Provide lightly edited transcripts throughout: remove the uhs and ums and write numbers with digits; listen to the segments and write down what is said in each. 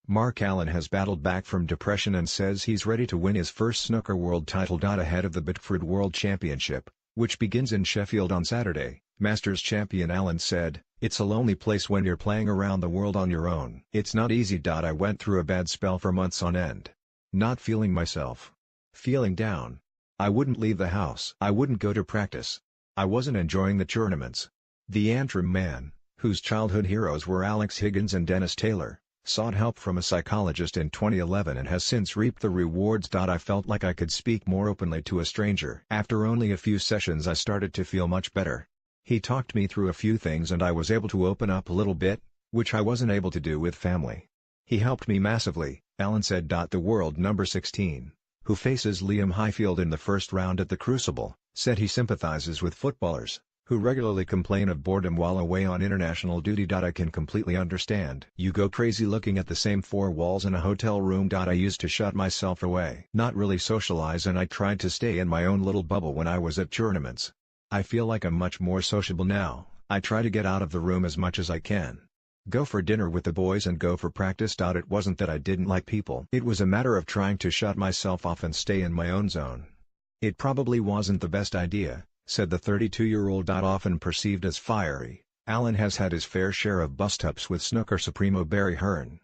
Mark Allen has battled back from depression and says he's ready to win his first snooker world title. Ahead of the Betfred World Championship, which begins in Sheffield on Saturday, Masters champion Allen said, "It's a lonely place when you're playing around the world on your own. It's not easy. I went through a bad spell for months on end. Not feeling myself. Feeling down. I wouldn't leave the house. I wouldn't go to practice. I wasn't enjoying the tournaments." The Antrim man, whose childhood heroes were Alex Higgins and Dennis Taylor, sought help from a psychologist in 2011 and has since reaped the rewards. "I felt like I could speak more openly to a stranger. After only a few sessions I started to feel much better. He talked me through a few things and I was able to open up a little bit, which I wasn't able to do with family. He helped me massively," Allen said. The world number 16, who faces Liam Highfield in the first round at the Crucible, said he sympathizes with footballers who regularly complain of boredom while away on international duty. "I can completely understand. You go crazy looking at the same four walls in a hotel room. I used to shut myself away, not really socialize, and I tried to stay in my own little bubble when I was at tournaments. I feel like I'm much more sociable now. I try to get out of the room as much as I can. Go for dinner with the boys and go for practice. It wasn't that I didn't like people. It was a matter of trying to shut myself off and stay in my own zone. It probably wasn't the best idea," said the 32-year-old. Often perceived as fiery, Allen has had his fair share of bust-ups with snooker supremo Barry Hearn.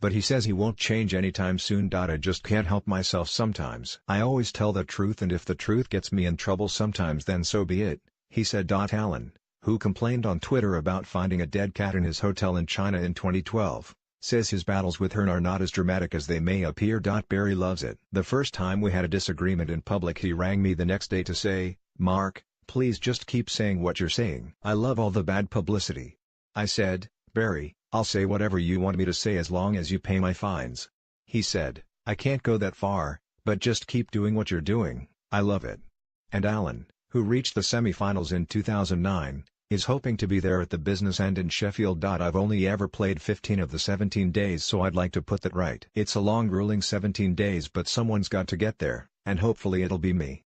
But he says he won't change anytime soon. "I just can't help myself sometimes. I always tell the truth, and if the truth gets me in trouble sometimes, then so be it," he said. Allen, who complained on Twitter about finding a dead cat in his hotel in China in 2012, says his battles with Hearn are not as dramatic as they may appear. "Barry loves it. The first time we had a disagreement in public, he rang me the next day to say, 'Mark, please just keep saying what you're saying. I love all the bad publicity.' I said, 'Barry, I'll say whatever you want me to say as long as you pay my fines.' He said, 'I can't go that far, but just keep doing what you're doing. I love it.'" And Allen, who reached the semi-finals in 2009, is hoping to be there at the business end in Sheffield. "I've only ever played 15 of the 17 days, so I'd like to put that right. It's a long grueling 17 days, but someone's got to get there, and hopefully it'll be me."